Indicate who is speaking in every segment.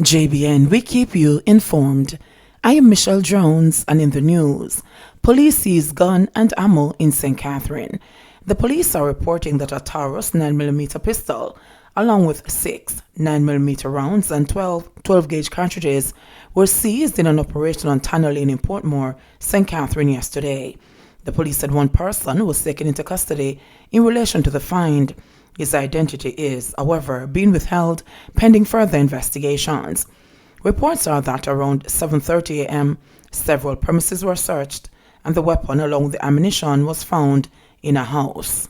Speaker 1: JBN, we keep you informed. I am Michelle Jones, and in the news, police seize gun and ammo in St. Catherine. The police are reporting that a Taurus 9mm pistol, along with 6 9mm rounds and 12-gauge cartridges, were seized in an operation on Tanner Lane in Portmore, St. Catherine yesterday. The police said one person was taken into custody in relation to the find. His identity is, however, being withheld pending further investigations. Reports are that around 7:30 a.m., several premises were searched and the weapon along with the ammunition was found in a house.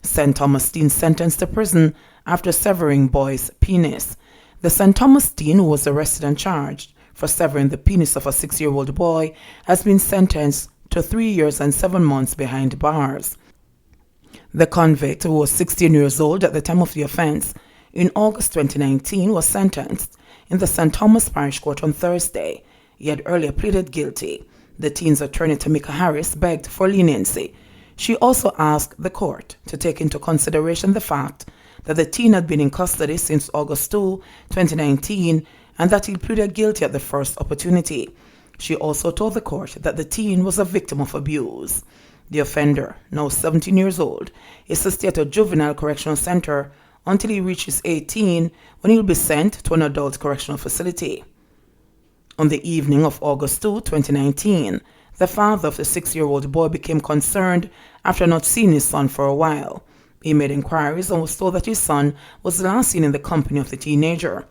Speaker 1: St. Thomas teen sentenced to prison after severing boy's penis. The St. Thomas teen, who was arrested and charged for severing the penis of a 6-year-old boy, has been sentenced to 3 years and 7 months behind bars. The convict, who was 16 years old at the time of the offense, in August 2019 was sentenced in the St. Thomas Parish Court on Thursday. He had earlier pleaded guilty. The teen's attorney, Tamika Harris, begged for leniency. She also asked the court to take into consideration the fact that the teen had been in custody since August 2, 2019, and that he pleaded guilty at the first opportunity. She also told the court that the teen was a victim of abuse. The offender, now 17 years old, is to stay at a juvenile correctional center until he reaches 18, when he will be sent to an adult correctional facility. On the evening of August 2, 2019, the father of the 6-year-old boy became concerned after not seeing his son for a while. He made inquiries and was told that his son was last seen in the company of the teenager.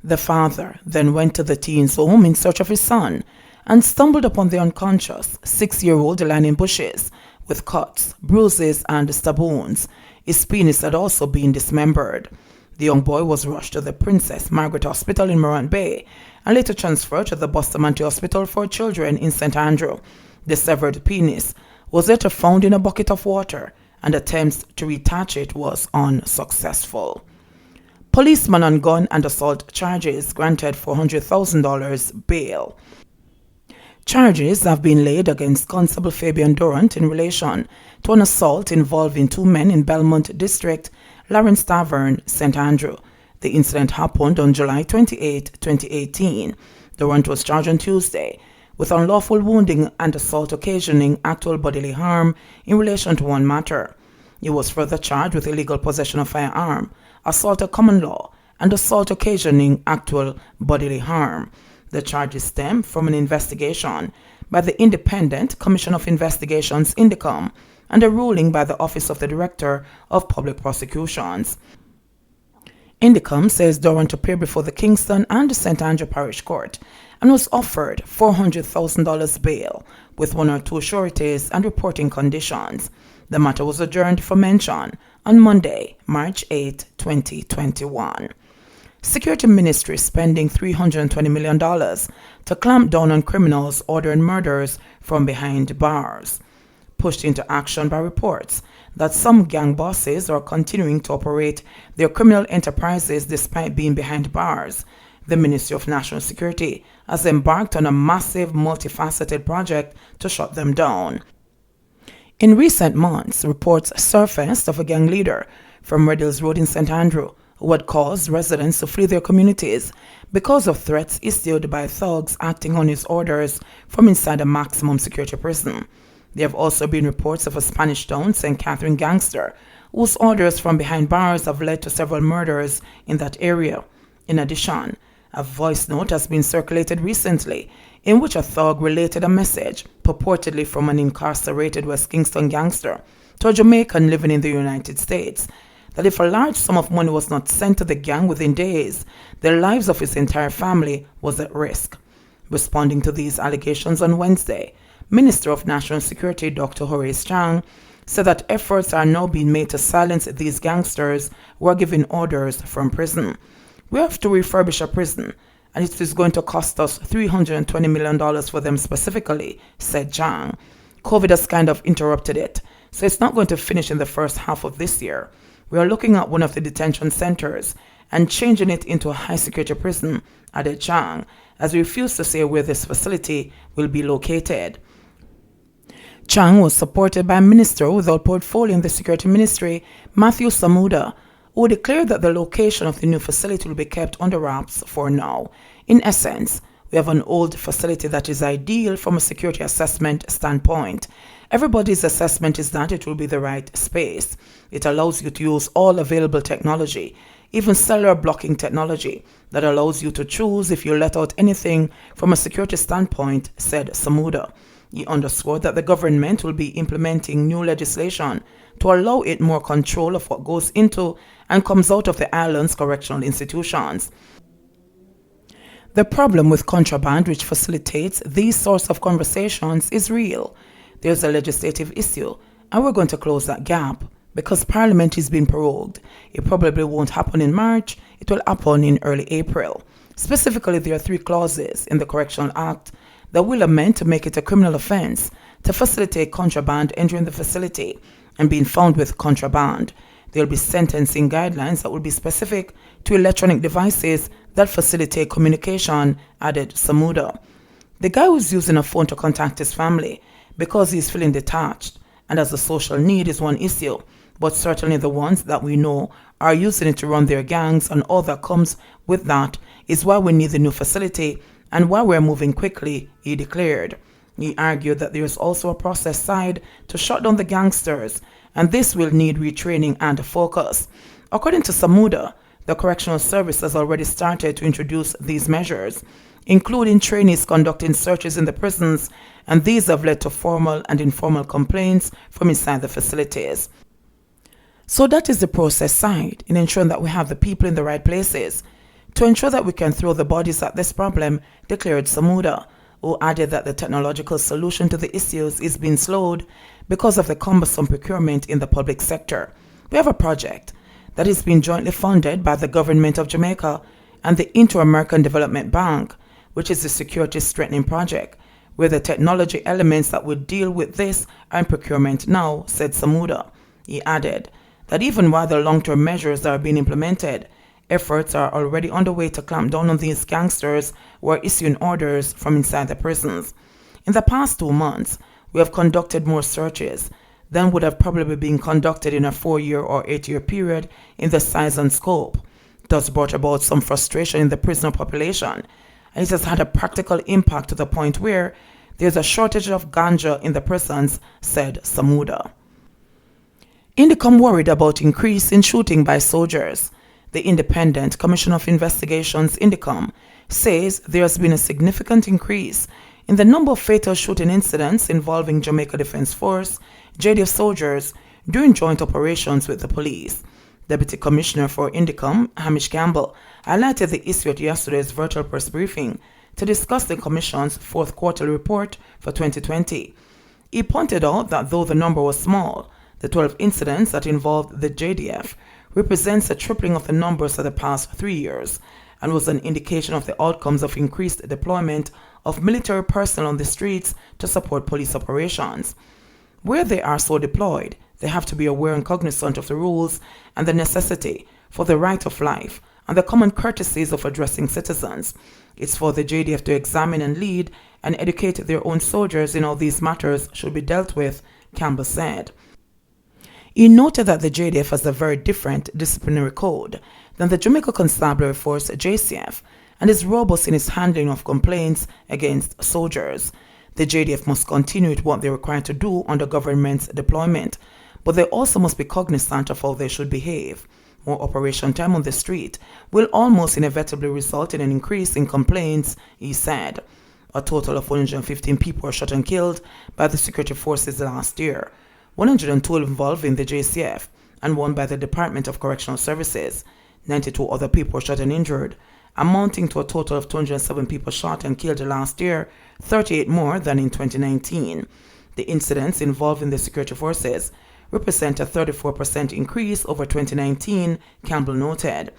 Speaker 1: The father then went to the teen's home in search of his son and stumbled upon the unconscious 6-year-old lying in bushes with cuts, bruises, and stab wounds. His penis had also been dismembered. The young boy was rushed to the Princess Margaret Hospital in Morant Bay and later transferred to the Bustamante Hospital for Children in St. Andrew. The severed penis was later found in a bucket of water, and attempts to reattach it was unsuccessful. Policeman on gun and assault charges granted $400,000 bail. Charges have been laid against Constable Fabian Durant in relation to an assault involving 2 men in Belmont District, Lawrence Tavern, St. Andrew. The incident happened on July 28, 2018. Durant was charged on Tuesday with unlawful wounding and assault occasioning actual bodily harm in relation to one matter. He was further charged with illegal possession of firearm, assault at common law, and assault occasioning actual bodily harm. The charges stem from an investigation by the Independent Commission of Investigations Indicom and a ruling by the Office of the Director of Public Prosecutions. Indicom says Durant appeared before the Kingston and St. Andrew Parish Court and was offered $400,000 bail with 1 or 2 sureties and reporting conditions. The matter was adjourned for mention on Monday, March 8, 2021. Security Ministry spending $320 million to clamp down on criminals ordering murders from behind bars. Pushed into action by reports that some gang bosses are continuing to operate their criminal enterprises despite being behind bars, the Ministry of National Security has embarked on a massive, multifaceted project to shut them down. In recent months, reports surfaced of a gang leader from Red Hills Road in St. Andrew who had caused residents to flee their communities because of threats issued by thugs acting on his orders from inside a maximum security prison. There have also been reports of a Spanish Town, St. Catherine gangster whose orders from behind bars have led to several murders in that area. In addition, a voice note has been circulated recently in which a thug related a message purportedly from an incarcerated West Kingston gangster to a Jamaican living in the United States that if a large sum of money was not sent to the gang within days, the lives of his entire family was at risk. Responding to these allegations on Wednesday, Minister of National Security Dr. Horace Chang said that efforts are now being made to silence these gangsters who are giving orders from prison. We have to refurbish a prison, and it is going to cost us $320 million for them specifically, said Chang. COVID has kind of interrupted it, so it's not going to finish in the first half of this year. We are looking at one of the detention centers and changing it into a high-security prison, added Chang, as we refuse to say where this facility will be located. Chang was supported by a minister without portfolio in the Security Ministry, Matthew Samuda, who declared that the location of the new facility will be kept under wraps for now. In essence, we have an old facility that is ideal from a security assessment standpoint. Everybody's assessment is that it will be the right space. It allows you to use all available technology, even cellular blocking technology, that allows you to choose if you let out anything from a security standpoint, said Samuda. He underscored that the government will be implementing new legislation to allow it more control of what goes into and comes out of the island's correctional institutions. The problem with contraband, which facilitates these sorts of conversations, is real. There's a legislative issue, and we're going to close that gap. Because Parliament is being prorogued, it probably won't happen in March, it will happen in early April. Specifically, there are 3 clauses in the Correctional Act that will amend to make it a criminal offense to facilitate contraband entering the facility and being found with contraband. There will be sentencing guidelines that will be specific to electronic devices that facilitate communication, added Samuda. The guy who's using a phone to contact his family because he's feeling detached and as a social need is one issue, but certainly the ones that we know are using it to run their gangs and all that comes with that is why we need the new facility and why we're moving quickly, he declared. He argued that there is also a process side to shut down the gangsters, and this will need retraining and focus. According to Samuda, the Correctional Service has already started to introduce these measures, including trainees conducting searches in the prisons, and these have led to formal and informal complaints from inside the facilities. So that is the process side, in ensuring that we have the people in the right places to ensure that we can throw the bodies at this problem, declared Samuda, who added that the technological solution to the issues is being slowed because of the cumbersome procurement in the public sector. We have a project that is being jointly funded by the government of Jamaica and the Inter-American Development Bank, which is the security strengthening project, where the technology elements that would deal with this are in procurement now, said Samuda. He added that even while the long-term measures are being implemented, efforts are already underway to clamp down on these gangsters who are issuing orders from inside the prisons. In the past 2 months, we have conducted more searches than would have probably been conducted in a 4-year or 8-year period in the size and scope. Thus brought about some frustration in the prisoner population, and it has had a practical impact to the point where there's a shortage of ganja in the prisons, said Samuda. Indicom worried about increase in shooting by soldiers. The Independent Commission of Investigations, Indicom, says there has been a significant increase in the number of fatal shooting incidents involving Jamaica Defence Force, JDF soldiers, during joint operations with the police. Deputy Commissioner for Indicom, Hamish Campbell, highlighted the issue at yesterday's virtual press briefing to discuss the Commission's 4th quarterly report for 2020. He pointed out that though the number was small, the 12 incidents that involved the JDF represents a tripling of the numbers of the past 3 years and was an indication of the outcomes of increased deployment of military personnel on the streets to support police operations. Where they are so deployed, they have to be aware and cognizant of the rules and the necessity for the right of life and the common courtesies of addressing citizens. It's for the JDF to examine and lead and educate their own soldiers in how these matters should be dealt with, Campbell said. He noted that the JDF has a very different disciplinary code than the Jamaica Constabulary Force JCF and is robust in its handling of complaints against soldiers. The JDF must continue with what they are required to do under government's deployment, but they also must be cognizant of how they should behave. More operation time on the street will almost inevitably result in an increase in complaints, he said. A total of 115 people were shot and killed by the security forces last year, 112 involving the JCF and 1 by the Department of Correctional Services. 92 other people were shot and injured, amounting to a total of 207 people shot and killed last year, 38 more than in 2019. The incidents involving the security forces represent a 34% increase over 2019, Campbell noted.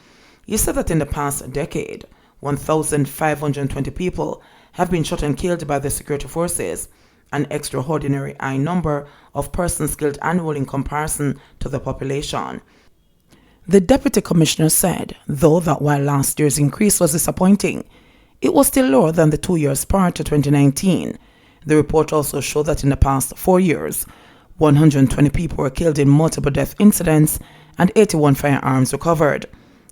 Speaker 1: He said that in the past decade, 1,520 people have been shot and killed by the security forces, an extraordinary high number of persons killed annually in comparison to the population. The Deputy Commissioner said, though, that while last year's increase was disappointing, it was still lower than the 2 years prior to 2019. The report also showed that in the past 4 years, 120 people were killed in multiple death incidents and 81 firearms recovered.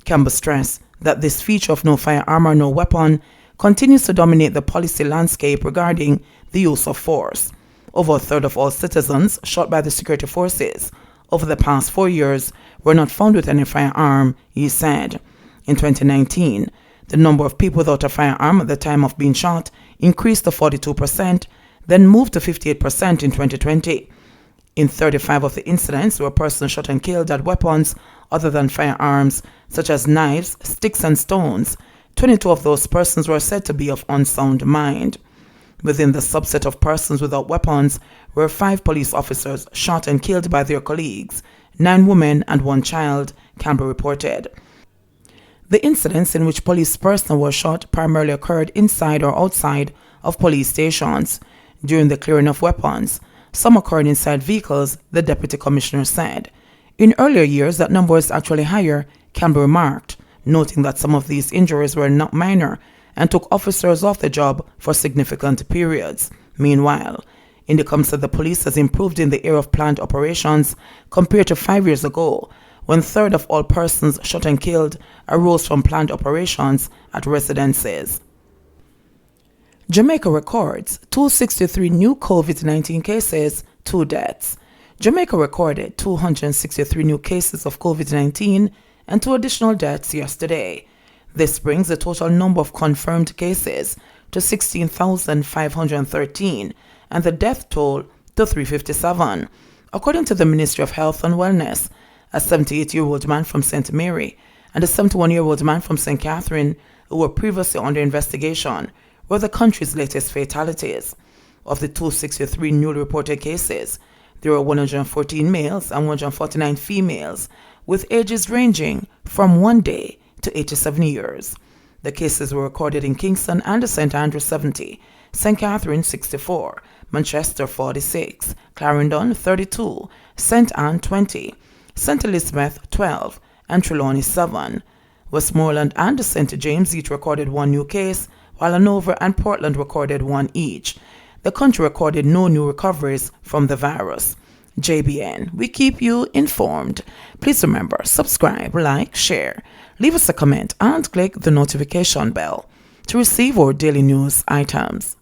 Speaker 1: Campbell stressed that this feature of no firearm or no weapon continues to dominate the policy landscape regarding the use of force. Over a third of all citizens shot by the security forces over the past 4 years were not found with any firearm, he said. In 2019, the number of people without a firearm at the time of being shot increased to 42%, then moved to 58% in 2020. In 35 of the incidents where persons shot and killed had weapons other than firearms, such as knives, sticks, and stones. 22 of those persons were said to be of unsound mind. Within the subset of persons without weapons were 5 police officers shot and killed by their colleagues, 9 women and 1 child, Campbell reported. The incidents in which police personnel were shot primarily occurred inside or outside of police stations. During the clearing of weapons, some occurred inside vehicles, the deputy commissioner said. In earlier years, that number was actually higher, Campbell remarked, noting that some of these injuries were not minor and took officers off the job for significant periods. Meanwhile, Indicom said the police has improved in the area of planned operations compared to 5 years ago, when a third of all persons shot and killed arose from planned operations at residences. Jamaica records 263 new COVID-19 cases, 2 deaths. Jamaica recorded 263 new cases of COVID-19 and 2 additional deaths yesterday. This brings the total number of confirmed cases to 16,513 and the death toll to 357. According to the Ministry of Health and Wellness, a 78-year-old man from St. Mary and a 71-year-old man from St. Catherine, who were previously under investigation, were the country's latest fatalities. Of the 263 newly reported cases, there were 114 males and 149 females, with ages ranging from 1 day to 87 years. The cases were recorded in Kingston and St. Andrew 70, St. Catherine 64, Manchester 46, Clarendon 32, St. Anne 20, St. Elizabeth 12, and Trelawney 7. Westmoreland and St. James each recorded 1 new case, while Hanover and Portland recorded 1 each. The country recorded no new recoveries from the virus. JBN, we keep you informed. Please remember, subscribe, like, share, leave us a comment, and click the notification bell to receive our daily news items.